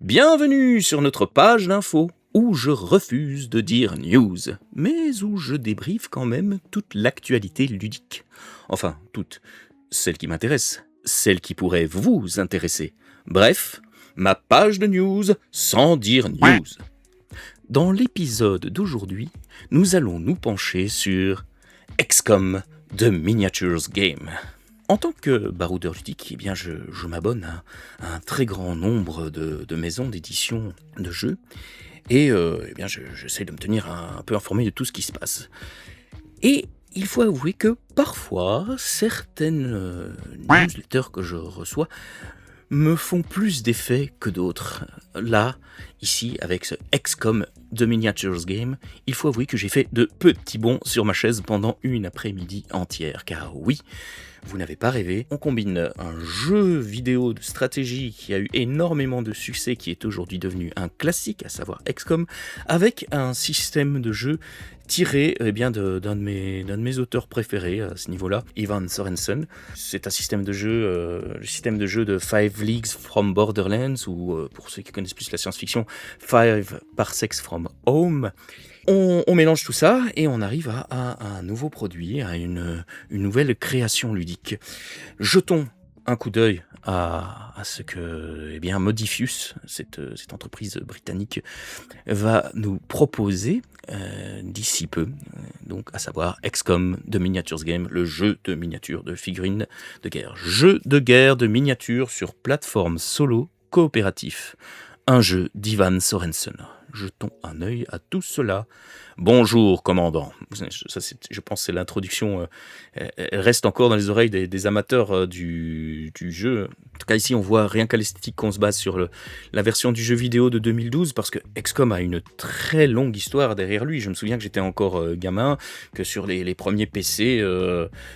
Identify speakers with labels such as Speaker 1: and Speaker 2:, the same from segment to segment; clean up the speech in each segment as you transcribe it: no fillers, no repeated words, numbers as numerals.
Speaker 1: Bienvenue sur notre page d'info, où je refuse de dire news, mais où je débriefe quand même toute l'actualité ludique. Enfin, toute. Celle qui m'intéresse, celle qui pourrait vous intéresser. Bref, ma page de news sans dire news. Dans l'épisode d'aujourd'hui, nous allons nous pencher sur XCOM The Miniatures Game. En tant que baroudeur ludique, eh bien je m'abonne à un très grand nombre de maisons d'édition de jeux et eh bien j'essaie de me tenir un peu informé de tout ce qui se passe. Et il faut avouer que parfois, certaines newsletters que je reçois me font plus d'effet que d'autres. Là, ici, avec ce XCOM The Miniatures Game, il faut avouer que j'ai fait de petits bonds sur ma chaise pendant une après-midi entière. Car oui, vous n'avez pas rêvé, on combine un jeu vidéo de stratégie qui a eu énormément de succès, qui est aujourd'hui devenu un classique, à savoir XCOM, avec un système de jeu tiré d'un de mes auteurs préférés à ce niveau-là, Ivan Sorensen. C'est un système de jeu, le système de jeu de Five Leagues from Borderlands, ou pour ceux qui connaissent plus la science-fiction, Five Parsecs from Home. On mélange tout ça et on arrive à un nouveau produit, à une nouvelle création ludique. Jetons un coup d'œil à ce que Modifius, cette entreprise britannique, va nous proposer d'ici peu, donc à savoir XCOM The Miniatures Game, le jeu de miniatures de figurines de guerre. Jeu de guerre de miniatures sur plateforme solo coopératif. Un jeu d'Ivan Sorensen. Jetons un œil à tout cela. Bonjour, commandant. Ça, je pense que c'est l'introduction. Elle reste encore dans les oreilles des amateurs du jeu. En tout cas, ici, on voit rien qu'à l'esthétique qu'on se base sur la version du jeu vidéo de 2012, parce que XCOM a une très longue histoire derrière lui. Je me souviens que j'étais encore gamin, que sur les premiers PC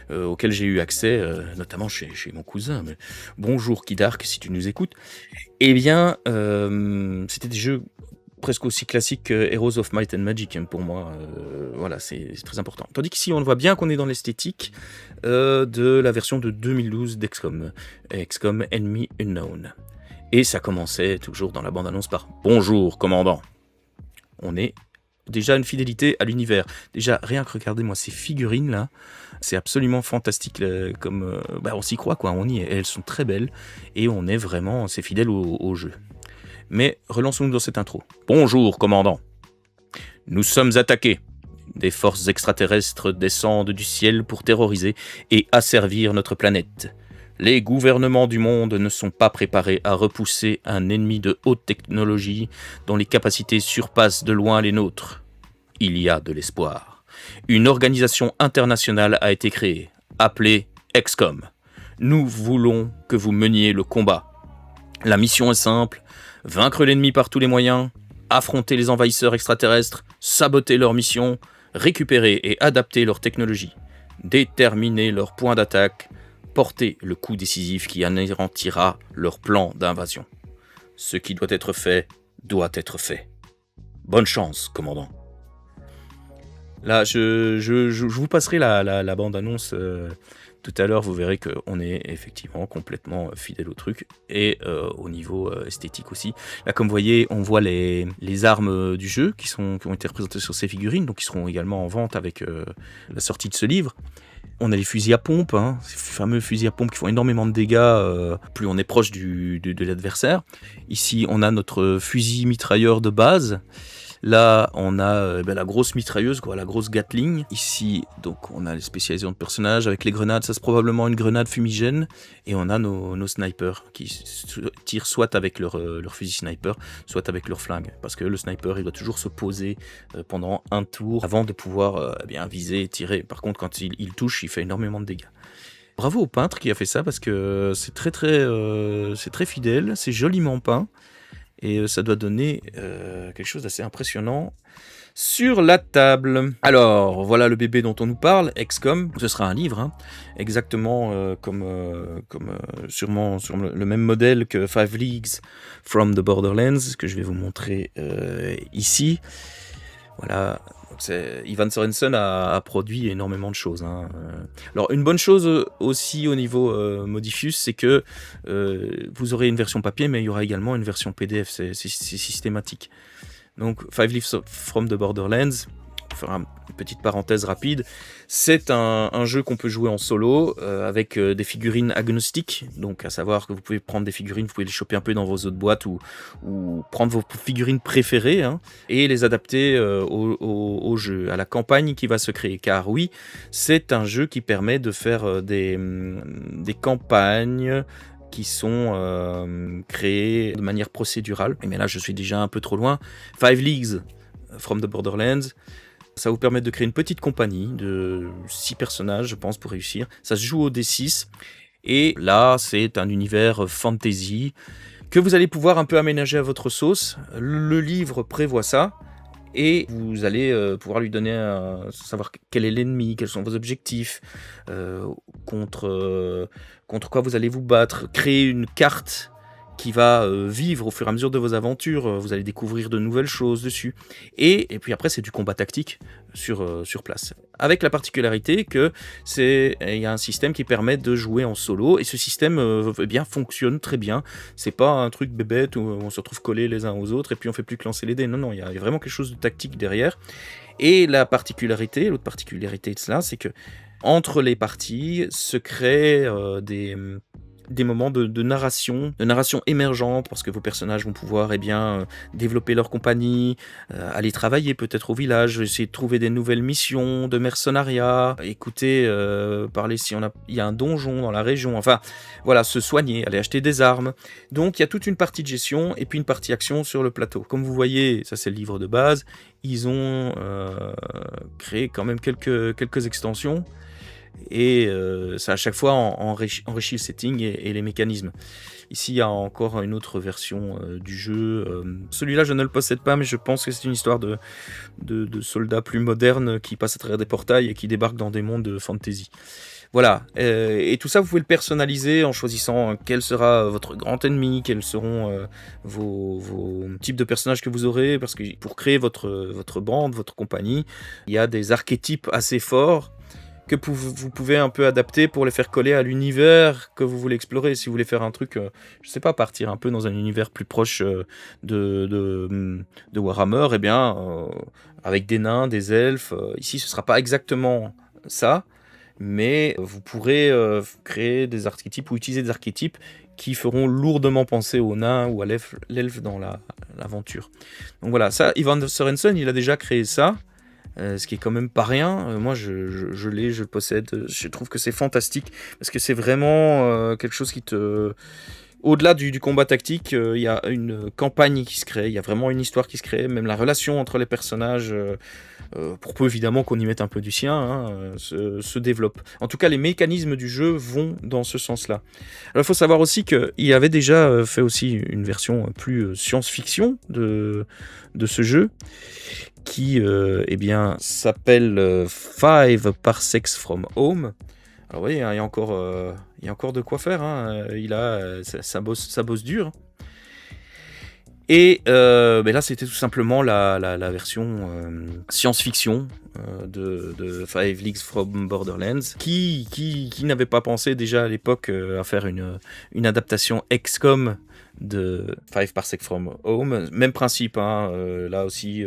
Speaker 1: auxquels j'ai eu accès, notamment chez mon cousin. Mais bonjour, Kidark, si tu nous écoutes. Eh bien, c'était des jeux presque aussi classiques que Heroes of Might and Magic pour moi. Voilà, c'est très important. Tandis qu'ici, on voit bien qu'on est dans l'esthétique de la version de 2012 d'XCOM, XCOM Enemy Unknown. Et ça commençait toujours dans la bande-annonce par « Bonjour, commandant ». On est déjà une fidélité à l'univers. Déjà, rien que regardez-moi ces figurines-là, c'est absolument fantastique. On s'y croit, quoi. On y est. Elles sont très belles et on est vraiment assez fidèle au jeu. Mais relançons-nous dans cette intro. Bonjour, commandant. Nous sommes attaqués. Des forces extraterrestres descendent du ciel pour terroriser et asservir notre planète. Les gouvernements du monde ne sont pas préparés à repousser un ennemi de haute technologie dont les capacités surpassent de loin les nôtres. Il y a de l'espoir. Une organisation internationale a été créée, appelée XCOM. Nous voulons que vous meniez le combat. La mission est simple, vaincre l'ennemi par tous les moyens, affronter les envahisseurs extraterrestres, saboter leur mission, récupérer et adapter leur technologie, déterminer leur point d'attaque, porter le coup décisif qui anéantira leur plan d'invasion. Ce qui doit être fait, doit être fait. Bonne chance, commandant. Là, je vous passerai la bande-annonce tout à l'heure. Vous verrez qu'on est effectivement complètement fidèle au truc. Et au niveau esthétique aussi. Là, comme vous voyez, on voit les armes du jeu qui ont été représentées sur ces figurines, donc qui seront également en vente avec la sortie de ce livre. On a les fusils à pompe, ces fameux fusils à pompe qui font énormément de dégâts plus on est proche de l'adversaire. Ici, on a notre fusil mitrailleur de base. Là, on a la grosse mitrailleuse, la grosse Gatling. Ici, donc, on a les spécialisations de personnages avec les grenades. Ça, c'est probablement une grenade fumigène. Et on a nos snipers qui tirent soit avec leur fusil sniper, soit avec leur flingue. Parce que le sniper, il doit toujours se poser pendant un tour avant de pouvoir viser et tirer. Par contre, quand il touche, il fait énormément de dégâts. Bravo au peintre qui a fait ça, parce que c'est très fidèle, c'est joliment peint. Et ça doit donner quelque chose d'assez impressionnant sur la table. Alors, voilà le bébé dont on nous parle, XCOM. Ce sera un livre, exactement sûrement sur le même modèle que Five Leagues from the Borderlands, que je vais vous montrer ici. Voilà, Ivan Sorensen a produit énormément de choses, hein. Alors une bonne chose aussi au niveau Modiphius, c'est que vous aurez une version papier, mais il y aura également une version PDF, c'est systématique. Donc Five Leaves from the Borderlands, pour faire une petite parenthèse rapide, c'est un jeu qu'on peut jouer en solo avec des figurines agnostiques, donc à savoir que vous pouvez prendre des figurines, vous pouvez les choper un peu dans vos autres boîtes ou prendre vos figurines préférées, hein, et les adapter au jeu, à la campagne qui va se créer. Car oui, c'est un jeu qui permet de faire des campagnes qui sont créées de manière procédurale. Mais là, je suis déjà un peu trop loin. Five Leagues from the Borderlands, ça vous permet de créer une petite compagnie de 6 personnages, je pense, pour réussir. Ça se joue au D6. Et là, c'est un univers fantasy que vous allez pouvoir un peu aménager à votre sauce. Le livre prévoit ça. Et vous allez pouvoir lui donner savoir quel est l'ennemi, quels sont vos objectifs, contre quoi vous allez vous battre, créer une carte qui va vivre au fur et à mesure de vos aventures. Vous allez découvrir de nouvelles choses dessus. Et puis après, c'est du combat tactique sur place. Avec la particularité que il y a un système qui permet de jouer en solo, et ce système fonctionne très bien. C'est pas un truc bébête où on se retrouve collés les uns aux autres et puis on fait plus que lancer les dés. Non, il y a vraiment quelque chose de tactique derrière. Et l'autre particularité de cela, c'est que entre les parties se créent des moments de narration émergente, parce que vos personnages vont pouvoir développer leur compagnie, aller travailler peut-être au village, essayer de trouver des nouvelles missions de mercenariat, écouter parler il y a un donjon dans la région, enfin voilà, se soigner, aller acheter des armes. Donc il y a toute une partie de gestion et puis une partie action sur le plateau. Comme vous voyez, ça c'est le livre de base, ils ont créé quand même quelques extensions. Et ça à chaque fois enrichit le setting et les mécanismes. Ici il y a encore une autre version du jeu. Celui-là je ne le possède pas, mais je pense que c'est une histoire de soldats plus modernes qui passent à travers des portails et qui débarquent dans des mondes de fantasy. Voilà, et tout ça vous pouvez le personnaliser en choisissant quel sera votre grand ennemi, quels seront vos types de personnages que vous aurez, parce que pour créer votre bande, votre compagnie, il y a des archétypes assez forts que vous pouvez un peu adapter pour les faire coller à l'univers que vous voulez explorer. Si vous voulez faire un truc, je sais pas, partir un peu dans un univers plus proche de Warhammer, avec des nains, des elfes, ici ce sera pas exactement ça, mais vous pourrez créer des archétypes ou utiliser des archétypes qui feront lourdement penser aux nains ou à l'elfe dans l'aventure. Donc voilà, ça, Ivan Sorensen, il a déjà créé ça. Ce qui est quand même pas rien. Moi je le possède, je trouve que c'est fantastique parce que c'est vraiment quelque chose qui te... Au-delà du combat tactique, il y a une campagne qui se crée, il y a vraiment une histoire qui se crée, même la relation entre les personnages, pour peu évidemment qu'on y mette un peu du sien, hein, se développe. En tout cas, les mécanismes du jeu vont dans ce sens-là. Alors il faut savoir aussi qu'il avait déjà fait aussi une version plus science-fiction de ce jeu, qui s'appelle 5 Parsecs from Home. Alors oui, hein, il y a encore de quoi faire, hein. Ça bosse dur. Et là, c'était tout simplement la version science-fiction de Five Leagues from Borderlands, qui n'avait pas pensé déjà à l'époque à faire une adaptation XCOM de 5 Parsecs from Home. Même principe, hein, là aussi,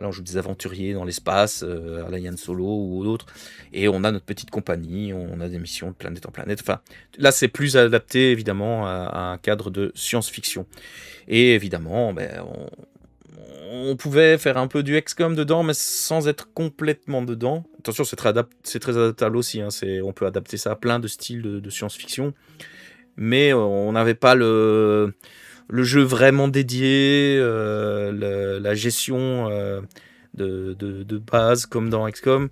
Speaker 1: on joue des aventuriers dans l'espace, à la Yann Solo ou d'autres, et on a notre petite compagnie, on a des missions de planète en planète. Enfin, là, c'est plus adapté évidemment à un cadre de science-fiction. Et évidemment, on pouvait faire un peu du XCOM dedans, mais sans être complètement dedans. Attention, c'est très adaptable aussi, hein, on peut adapter ça à plein de styles de science-fiction, mais on n'avait pas le jeu vraiment dédié, la gestion de base comme dans XCOM.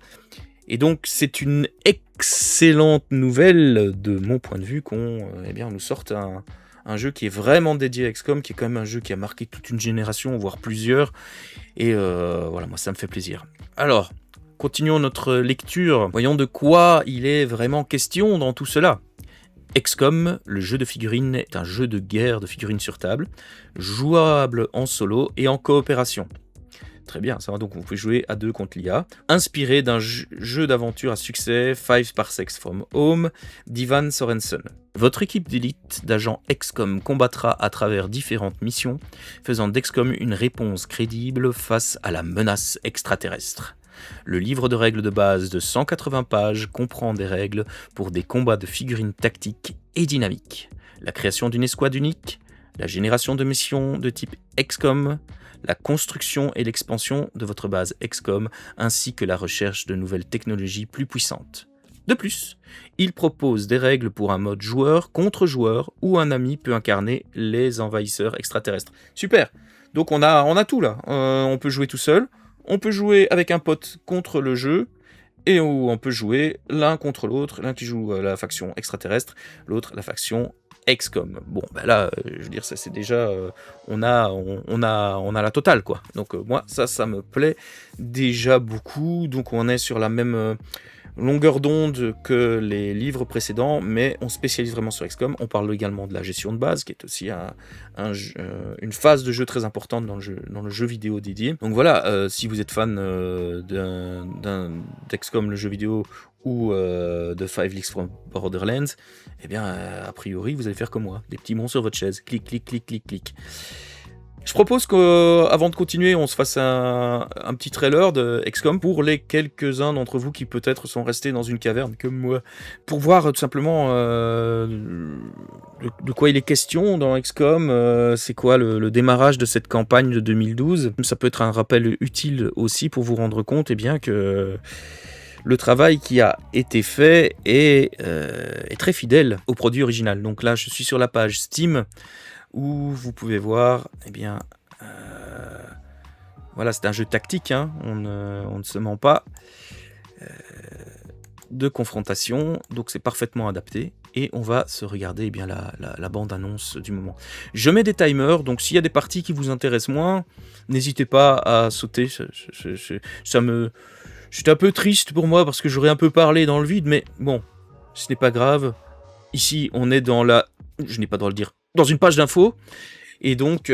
Speaker 1: Et donc c'est une excellente nouvelle de mon point de vue qu'on nous sorte un jeu qui est vraiment dédié à XCOM, qui est quand même un jeu qui a marqué toute une génération, voire plusieurs. Et voilà, moi ça me fait plaisir. Alors, continuons notre lecture. Voyons de quoi il est vraiment question dans tout cela. XCOM, le jeu de figurines, est un jeu de guerre de figurines sur table, jouable en solo et en coopération. Très bien, ça va. Donc vous pouvez jouer à 2 contre l'IA. Inspiré d'un jeu d'aventure à succès, 5 Parsecs from Home, d'Ivan Sorensen. Votre équipe d'élite d'agents XCOM combattra à travers différentes missions, faisant d'XCOM une réponse crédible face à la menace extraterrestre. Le livre de règles de base de 180 pages comprend des règles pour des combats de figurines tactiques et dynamiques, la création d'une escouade unique, la génération de missions de type XCOM, la construction et l'expansion de votre base XCOM, ainsi que la recherche de nouvelles technologies plus puissantes. De plus, il propose des règles pour un mode joueur contre joueur où un ami peut incarner les envahisseurs extraterrestres. Super. Donc on a tout là. On peut jouer tout seul, on peut jouer avec un pote contre le jeu, et où on peut jouer l'un contre l'autre, l'un qui joue la faction extraterrestre, l'autre la faction XCOM. Bon, ben là, je veux dire, ça c'est déjà, on a la totale quoi. Donc moi, ça me plaît déjà beaucoup. Donc on est sur la même longueur d'onde que les livres précédents, mais on spécialise vraiment sur XCOM. On parle également de la gestion de base, qui est aussi une phase de jeu très importante dans le jeu vidéo dédié. Donc voilà, si vous êtes fan d'XCOM, le jeu vidéo, ou de 5 Leagues from Borderlands, eh bien, a priori, vous allez faire comme moi, des petits monts sur votre chaise, clic, clic, clic, clic, clic. Je propose qu'avant de continuer, on se fasse un petit trailer de XCOM pour les quelques-uns d'entre vous qui peut-être sont restés dans une caverne comme moi, pour voir tout simplement de quoi il est question dans XCOM, c'est quoi le démarrage de cette campagne de 2012. Ça peut être un rappel utile aussi pour vous rendre compte bien que le travail qui a été fait est très fidèle au produit original. Donc là, je suis sur la page Steam, où vous pouvez voir, voilà, c'est un jeu tactique, hein, on ne se ment pas, de confrontation, donc c'est parfaitement adapté, et on va se regarder la bande-annonce du moment. Je mets des timers, donc s'il y a des parties qui vous intéressent moins, n'hésitez pas à sauter, j'étais un peu triste pour moi, parce que j'aurais un peu parlé dans le vide, mais bon, ce n'est pas grave. Ici, on est dans je n'ai pas le droit de le dire, dans une page d'infos, et donc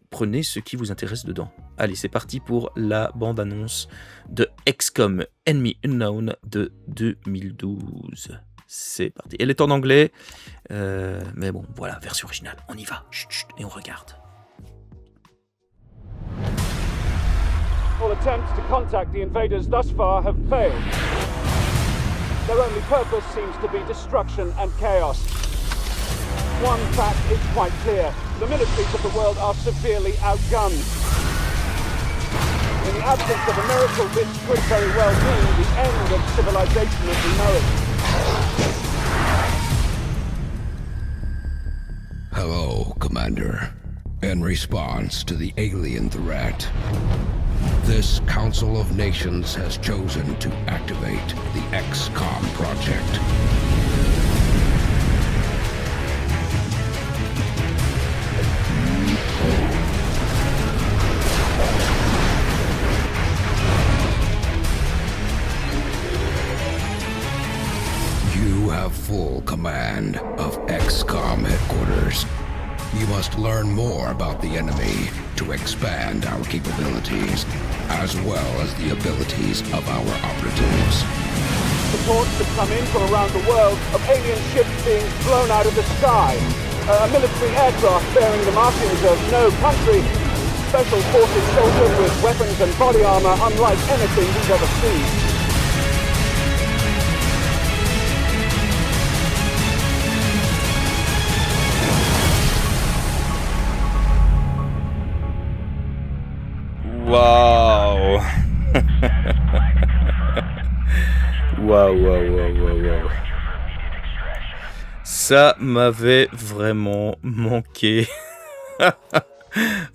Speaker 1: prenez ce qui vous intéresse dedans. Allez, c'est parti pour la bande-annonce de XCOM Enemy Unknown de 2012. C'est parti. Elle est en anglais, mais bon, voilà, version originale. On y va, chut, chut, et on regarde.
Speaker 2: All attempts to contact the invaders thus far have failed. Their only purpose seems to be destruction and chaos. One fact is quite clear. The militaries of the world are severely outgunned. In the absence of a miracle, this could very well mean the end of civilization as we know it.
Speaker 3: Hello, Commander. In response to the alien threat, this Council of Nations has chosen to activate the XCOM project. You have full command of XCOM headquarters. You must learn more about the enemy to expand our capabilities, as well as the abilities of our operatives.
Speaker 2: Reports have come in from around the world of alien ships being blown out of the sky. A military aircraft bearing the markings of no country. Special forces soldiers with weapons and body armor unlike anything we've ever seen.
Speaker 1: Waouh. Waouh. Ça m'avait vraiment manqué.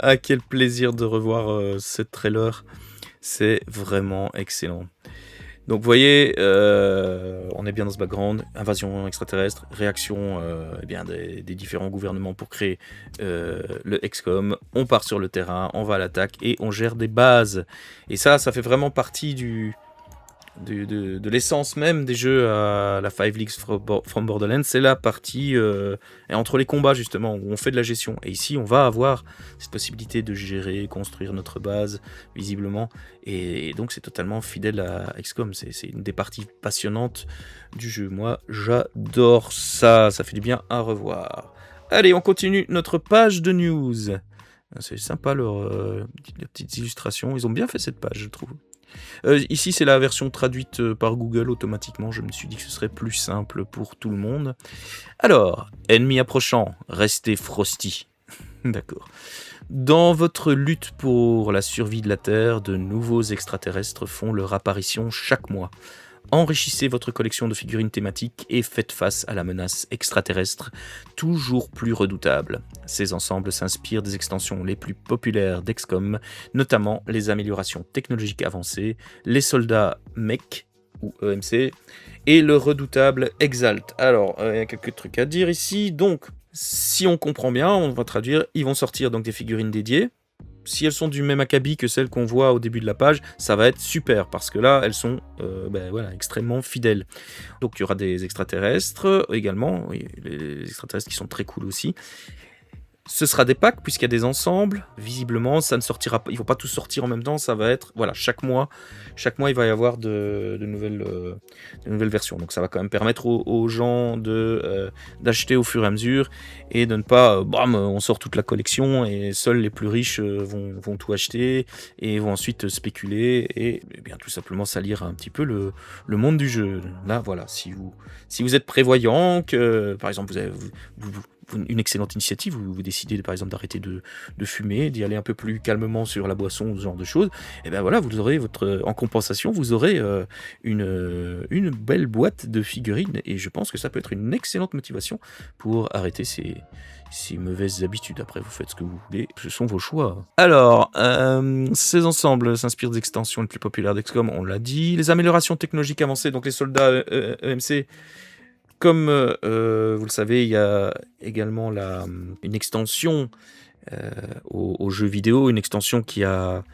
Speaker 1: Ah, quel plaisir de revoir ce trailer. C'est vraiment excellent. Donc vous voyez, on est bien dans ce background, invasion extraterrestre, réaction des différents gouvernements pour créer le XCOM, on part sur le terrain, on va à l'attaque et on gère des bases. Et ça fait vraiment partie de l'essence même des jeux à la 5 Leagues from Borderlands, c'est la partie entre les combats justement, où on fait de la gestion. Et ici, on va avoir cette possibilité de gérer, construire notre base, visiblement. Et donc, c'est totalement fidèle à XCOM. C'est une des parties passionnantes du jeu. Moi, j'adore ça. Ça fait du bien à revoir. Allez, on continue notre page de news. C'est sympa, les petites illustrations. Ils ont bien fait cette page, je trouve. Ici, c'est la version traduite par Google automatiquement. Je me suis dit que ce serait plus simple pour tout le monde. Alors, ennemi approchant, restez frosty. D'accord. Dans votre lutte pour la survie de la Terre, de nouveaux extraterrestres font leur apparition chaque mois. Enrichissez votre collection de figurines thématiques et faites face à la menace extraterrestre, toujours plus redoutable. Ces ensembles s'inspirent des extensions les plus populaires d'XCOM, notamment les améliorations technologiques avancées, les soldats mech ou EMC et le redoutable Exalt. Alors, il y a quelques trucs à dire ici. Donc, si on comprend bien, on va traduire, ils vont sortir donc des figurines dédiées. Si elles sont du même acabit que celles qu'on voit au début de la page, ça va être super, parce que là, elles sont extrêmement fidèles. Donc il y aura des extraterrestres également, les extraterrestres qui sont très cool aussi. Ce sera des packs, puisqu'il y a des ensembles. Visiblement, ça ne sortira pas, ils ne vont pas tous sortir en même temps, ça va être, chaque mois, il va y avoir de nouvelles versions. Donc ça va quand même permettre aux gens d'acheter au fur et à mesure, et de ne pas, on sort toute la collection, et seuls les plus riches vont tout acheter, et vont ensuite spéculer, et bien tout simplement salir un petit peu le monde du jeu. Là, voilà, si vous êtes prévoyant, que par exemple vous avez une excellente initiative, vous décidez par exemple d'arrêter de fumer, d'y aller un peu plus calmement sur la boisson, ce genre de choses, et bien voilà, vous aurez en compensation, vous aurez une belle boîte de figurines, et je pense que ça peut être une excellente motivation pour arrêter ces mauvaises habitudes. Après, vous faites ce que vous voulez, ce sont vos choix. Alors, ces ensembles s'inspirent des extensions les plus populaires d'XCOM, on l'a dit. Les améliorations technologiques avancées, donc les soldats EMC, comme vous le savez, il y a également une extension au jeu vidéo, une extension qui a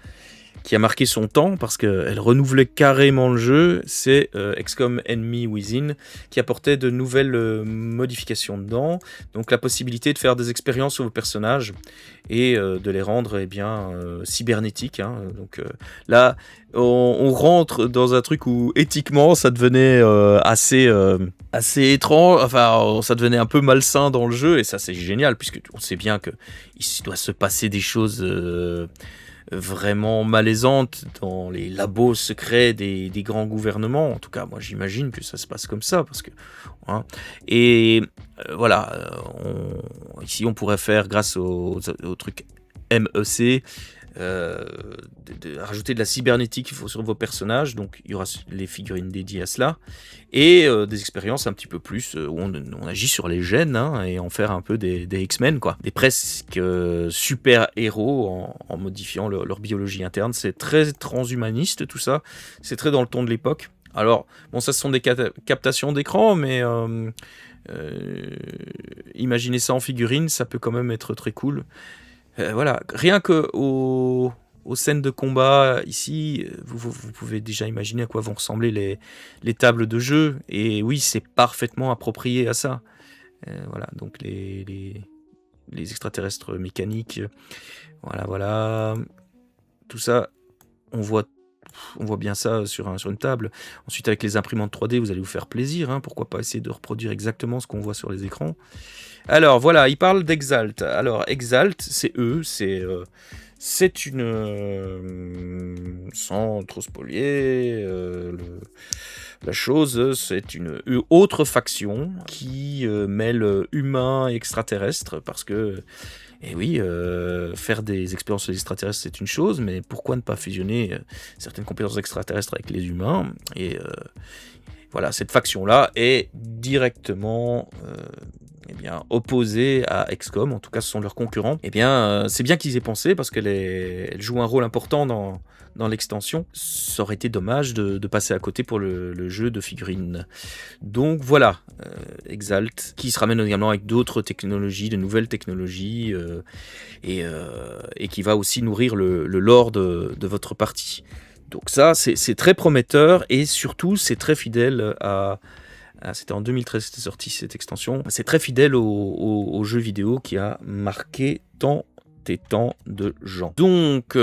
Speaker 1: marqué son temps parce qu'elle renouvelait carrément le jeu. C'est XCOM Enemy Within qui apportait de nouvelles modifications dedans. Donc la possibilité de faire des expériences sur vos personnages et de les rendre cybernétiques. Donc là, on rentre dans un truc où éthiquement ça devenait assez étrange, enfin ça devenait un peu malsain dans le jeu, et ça c'est génial puisque on sait bien qu'il doit se passer des choses vraiment malaisantes dans les labos secrets des grands gouvernements. En tout cas, moi j'imagine que ça se passe comme ça, parce que ici on pourrait faire, grâce au truc MEC, rajouter de la cybernétique sur vos personnages. Donc il y aura les figurines dédiées à cela, et des expériences un petit peu plus où on agit sur les gènes, et en faire un peu des X-Men, quoi, des presque super héros en modifiant leur biologie interne. C'est très transhumaniste tout ça, c'est très dans le ton de l'époque. Alors bon, ça ce sont des captations d'écran, mais imaginez ça en figurine, ça peut quand même être très cool. Voilà, rien que aux scènes de combat ici, vous pouvez déjà imaginer à quoi vont ressembler les tables de jeu, et oui, c'est parfaitement approprié à ça. Voilà, donc les extraterrestres mécaniques, voilà, tout ça, on voit bien ça sur une table. Ensuite, avec les imprimantes 3D, vous allez vous faire plaisir, pourquoi pas essayer de reproduire exactement ce qu'on voit sur les écrans. Alors voilà, il parle d'Exalt. Alors Exalt, c'est sans trop spolier la chose, c'est une autre faction qui mêle humains et extraterrestres, parce que faire des expériences extraterrestres, c'est une chose, mais pourquoi ne pas fusionner certaines compétences extraterrestres avec les humains? Et voilà, cette faction-là est directement opposée à XCOM, en tout cas ce sont leurs concurrents. C'est bien qu'ils aient pensé, parce qu'elle joue un rôle important dans l'extension. Ça aurait été dommage de passer à côté pour le jeu de figurines. Donc voilà, Exalt, qui se ramène également avec d'autres technologies, de nouvelles technologies, et qui va aussi nourrir le lore de votre partie. Donc ça, c'est très prometteur et surtout, c'est très fidèle c'était en 2013 c'était sorti cette extension. C'est très fidèle au jeu vidéo qui a marqué tant et tant de gens. Donc,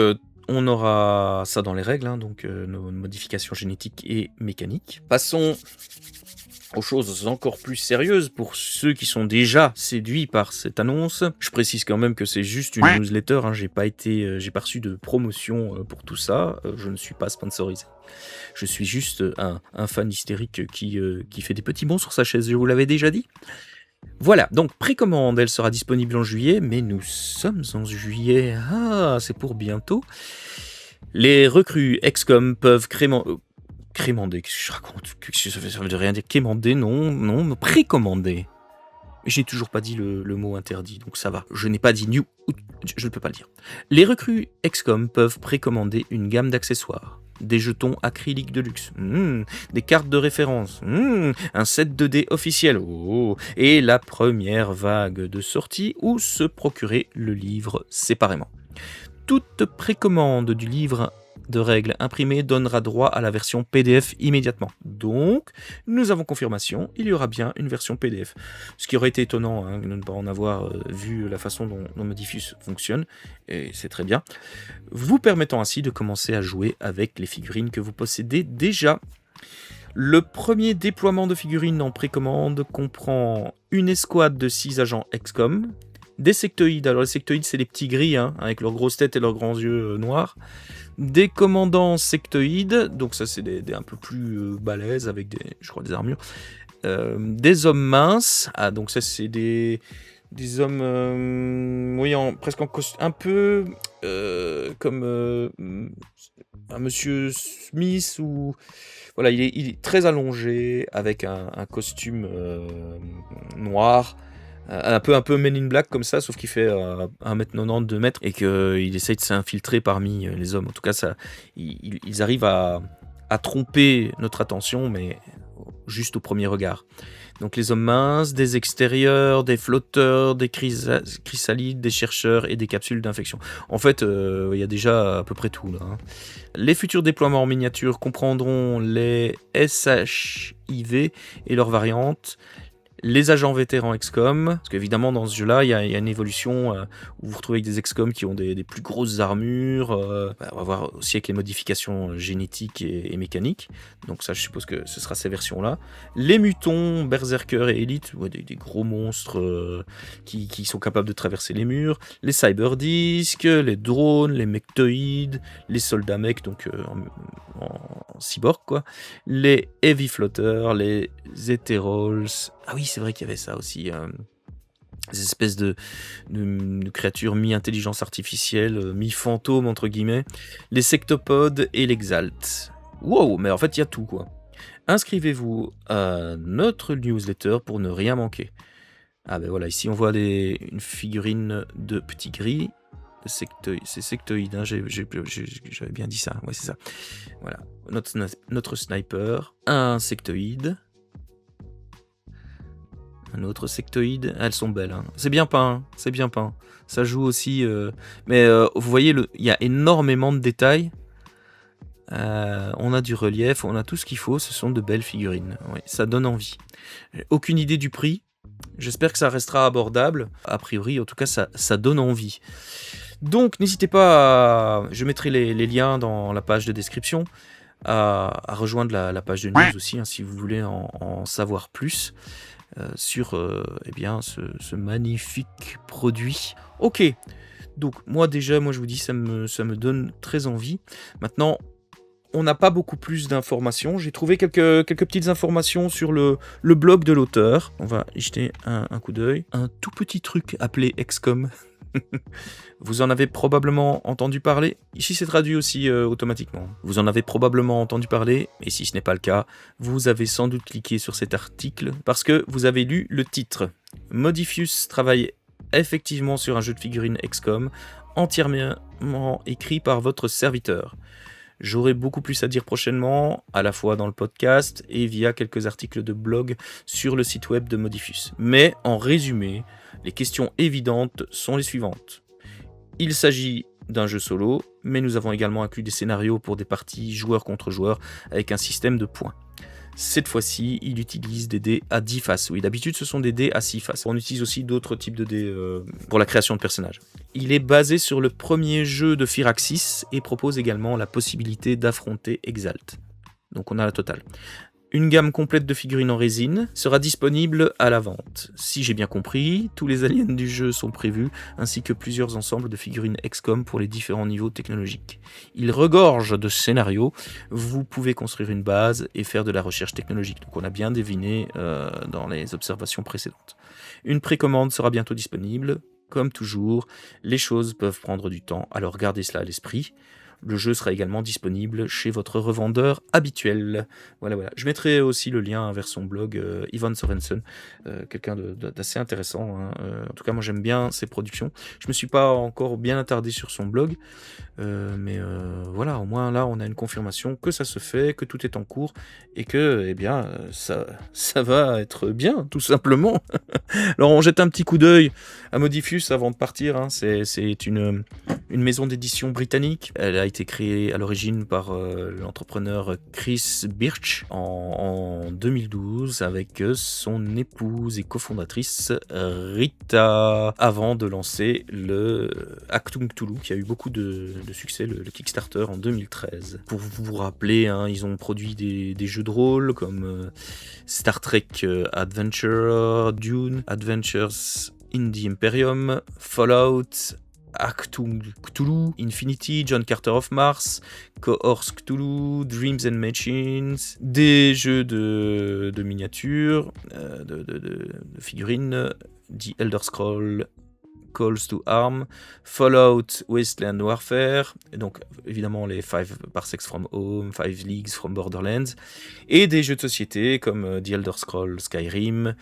Speaker 1: on aura ça dans les règles, donc nos modifications génétiques et mécaniques. Passons aux choses encore plus sérieuses pour ceux qui sont déjà séduits par cette annonce. Je précise quand même que c'est juste une newsletter, j'ai pas reçu de promotion pour tout ça, je ne suis pas sponsorisé. Je suis juste un fan hystérique qui fait des petits bonds sur sa chaise, je vous l'avais déjà dit. Voilà, donc précommande, elle sera disponible en juillet, mais nous sommes en juillet, c'est pour bientôt. Les recrues XCOM peuvent crémander, qu'est-ce que je raconte? Ça veut rien dire. Quémander, non, précommander. J'ai toujours pas dit le mot interdit, donc ça va. Je n'ai pas dit new, je ne peux pas le dire. Les recrues XCOM peuvent précommander une gamme d'accessoires. Des jetons acryliques de luxe, des cartes de référence, un set 2D officiel, et la première vague de sortie ou se procurer le livre séparément. Toute précommande du livre de règles imprimé donnera droit à la version PDF immédiatement. Donc, nous avons confirmation, il y aura bien une version PDF. Ce qui aurait été étonnant de ne pas en avoir vu la façon dont Modiphius fonctionne, et c'est très bien, vous permettant ainsi de commencer à jouer avec les figurines que vous possédez déjà. Le premier déploiement de figurines en précommande comprend une escouade de 6 agents XCOM, des sectoïdes, alors les sectoïdes c'est les petits gris, avec leurs grosses têtes et leurs grands yeux noirs, des commandants sectoïdes, donc ça c'est des un peu plus balèzes avec des armures, des hommes minces, donc ça c'est des hommes, presque en costume, un peu comme un monsieur Smith, ou voilà, il est très allongé avec un costume noir. Un peu Men in Black comme ça, sauf qu'il fait 1m90, 2 mètres, et qu'il essaye de s'infiltrer parmi les hommes. En tout cas, ils arrivent à tromper notre attention, mais juste au premier regard. Donc les hommes minces, des extérieurs, des flotteurs, des chrysalides, des chercheurs et des capsules d'infection. En fait, il y a déjà à peu près tout là. Les futurs déploiements en miniature comprendront les SHIV et leurs variantes, les agents vétérans XCOM, parce qu'évidemment dans ce jeu-là, il y a une évolution où vous vous retrouvez avec des XCOM qui ont des plus grosses armures, on va voir aussi avec les modifications génétiques et mécaniques, donc ça je suppose que ce sera ces versions-là. Les mutons, berserkers et élites, des gros monstres qui sont capables de traverser les murs, les cyberdiscs, les drones, les mechtoïdes, les soldats mech, donc en cyborg quoi, les heavy flotters, les hétérols. Ah oui, c'est vrai qu'il y avait ça aussi, des espèces de créatures mi-intelligence artificielle, mi-fantôme entre guillemets, les sectopodes et l'exalt. Wow, mais en fait il y a tout quoi. Inscrivez-vous à notre newsletter pour ne rien manquer. Ah ben voilà, ici on voit une figurine de petits gris. C'est sectoïde, j'avais bien dit ça, ouais c'est ça. Voilà, notre sniper, un sectoïde, un autre sectoïde, elles sont belles, c'est bien peint, ça joue aussi, mais vous voyez, il y a énormément de détails, on a du relief, on a tout ce qu'il faut, ce sont de belles figurines, ouais, ça donne envie. Aucune idée du prix, j'espère que ça restera abordable, a priori en tout cas ça donne envie. Donc n'hésitez pas, je mettrai les liens dans la page de description, à rejoindre la page de news aussi, si vous voulez en savoir plus sur ce magnifique produit. Ok, donc moi je vous dis, ça me donne très envie. Maintenant, on n'a pas beaucoup plus d'informations. J'ai trouvé quelques petites informations sur le blog de l'auteur. On va y jeter un coup d'œil. Un tout petit truc appelé XCOM. Vous en avez probablement entendu parler. Ici, c'est traduit aussi automatiquement. Vous en avez probablement entendu parler, et si ce n'est pas le cas, vous avez sans doute cliqué sur cet article parce que vous avez lu le titre. Modiphius travaille effectivement sur un jeu de figurines XCOM entièrement écrit par votre serviteur. J'aurai beaucoup plus à dire prochainement, à la fois dans le podcast et via quelques articles de blog sur le site web de Modiphius. Mais en résumé, les questions évidentes sont les suivantes. Il s'agit d'un jeu solo, mais nous avons également inclus des scénarios pour des parties joueur contre joueur avec un système de points. Cette fois-ci, il utilise des dés à 10 faces. Oui, d'habitude, ce sont des dés à 6 faces. On utilise aussi d'autres types de dés pour la création de personnages. Il est basé sur le premier jeu de Firaxis et propose également la possibilité d'affronter Exalt. Donc on a la totale. Une gamme complète de figurines en résine sera disponible à la vente. Si j'ai bien compris, tous les aliens du jeu sont prévus, ainsi que plusieurs ensembles de figurines XCOM pour les différents niveaux technologiques. Il regorge de scénarios, vous pouvez construire une base et faire de la recherche technologique. Donc on a bien deviné dans les observations précédentes. Une précommande sera bientôt disponible. Comme toujours, les choses peuvent prendre du temps, alors gardez cela à l'esprit. Le jeu sera également disponible chez votre revendeur habituel. Voilà. Je mettrai aussi le lien vers son blog, Ivan Sorensen, quelqu'un d'assez intéressant. Hein. En tout cas, moi j'aime bien ses productions. Je me suis pas encore bien attardé sur son blog, mais voilà, au moins là on a une confirmation que ça se fait, que tout est en cours et que ça va être bien, tout simplement. Alors on jette un petit coup d'œil à Modifus avant de partir. Hein. C'est une maison d'édition britannique. Elle a été créée à l'origine par l'entrepreneur Chris Birch en 2012 avec son épouse et cofondatrice Rita, avant de lancer le Achtung Cthulhu qui a eu beaucoup de succès, le Kickstarter en 2013. Pour vous rappeler, hein, ils ont produit des jeux de rôle comme Star Trek Adventure, Dune, Adventures in the Imperium, Fallout, Achtung Cthulhu, Infinity, John Carter of Mars, Cohorts Cthulhu, Dreams and Machines, des jeux de miniatures, de figurines, The Elder Scrolls, Calls to Arms, Fallout, Wasteland Warfare, et donc évidemment les 5 Parsecs from Home, 5 Leagues from Borderlands, et des jeux de société comme The Elder Scrolls Skyrim,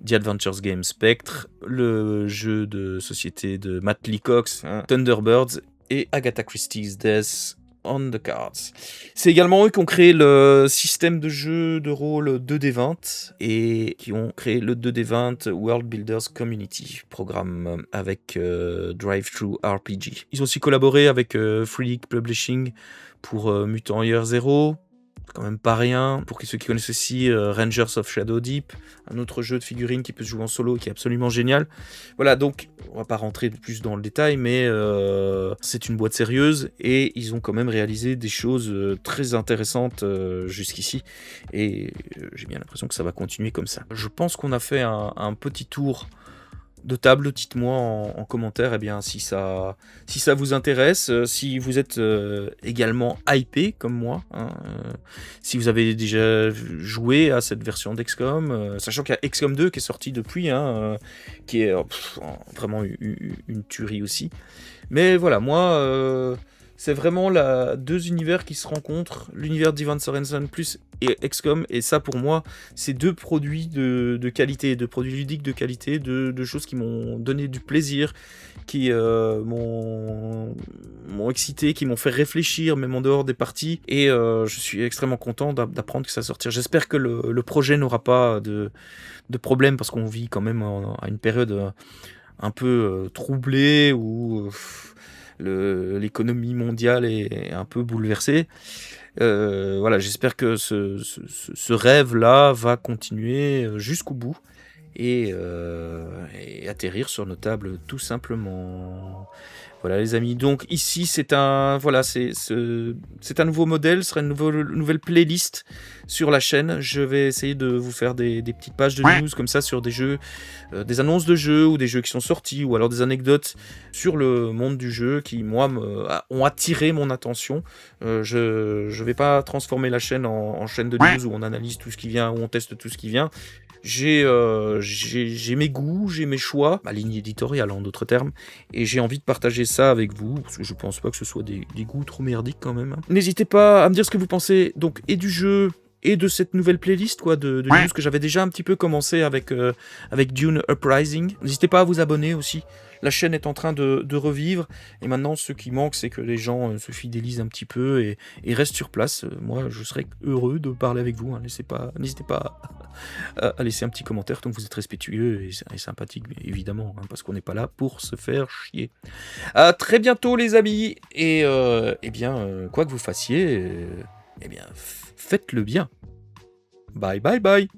Speaker 1: The Adventures Game Spectre, le jeu de société de Matt Leacox, Thunderbirds, et Agatha Christie's Death on the Cards. C'est également eux qui ont créé le système de jeu de rôle 2D20 et qui ont créé le 2D20 World Builders Community, programme avec Drive-Thru RPG. Ils ont aussi collaboré avec Free League Publishing pour Mutant Year Zero, quand même pas rien. Pour ceux qui connaissent aussi Rangers of Shadow Deep, un autre jeu de figurines qui peut se jouer en solo et qui est absolument génial. Voilà, donc on va pas rentrer plus dans le détail, mais c'est une boîte sérieuse et ils ont quand même réalisé des choses très intéressantes jusqu'ici et j'ai bien l'impression que ça va continuer comme ça. Je pense qu'on a fait un petit tour de table. Dites-moi en commentaire si ça vous intéresse, si vous êtes également hypé comme moi, hein, si vous avez déjà joué à cette version d'XCOM, sachant qu'il y a XCOM 2 qui est sorti depuis, qui est vraiment une tuerie aussi. Mais voilà, moi c'est vraiment deux univers qui se rencontrent, l'univers d'Ivan Sorensen plus et XCOM, et ça pour moi c'est deux produits de qualité, deux produits ludiques de qualité, de choses qui m'ont donné du plaisir, qui m'ont excité, qui m'ont fait réfléchir même en dehors des parties, et je suis extrêmement content d'apprendre que ça va sortir. J'espère que le projet n'aura pas de problème, parce qu'on vit quand même à une période un peu troublée où l'économie mondiale est un peu bouleversée. Voilà, j'espère que ce rêve-là va continuer jusqu'au bout et atterrir sur nos tables tout simplement. Voilà les amis, donc ici c'est un nouveau modèle, ce sera une nouvelle playlist sur la chaîne. Je vais essayer de vous faire des petites pages de news comme ça sur des jeux, des annonces de jeux ou des jeux qui sont sortis, ou alors des anecdotes sur le monde du jeu qui moi ont attiré mon attention. Je vais pas transformer la chaîne en chaîne de news où on analyse tout ce qui vient, où on teste tout ce qui vient. J'ai mes goûts, j'ai mes choix, ma ligne éditoriale en d'autres termes, et j'ai envie de partager ça avec vous, parce que je pense pas que ce soit des goûts trop merdiques quand même. N'hésitez pas à me dire ce que vous pensez donc et du jeu et de cette nouvelle playlist quoi, de news que j'avais déjà un petit peu commencé avec Dune Uprising. N'hésitez pas à vous abonner aussi. La chaîne est en train de revivre, et maintenant ce qui manque c'est que les gens se fidélisent un petit peu et restent sur place. Moi je serais heureux de parler avec vous, hein. N'hésitez pas à laisser un petit commentaire tant que vous êtes respectueux et sympathique évidemment, hein, parce qu'on n'est pas là pour se faire chier. À très bientôt les amis, et quoi que vous fassiez, faites-le bien. Bye bye bye.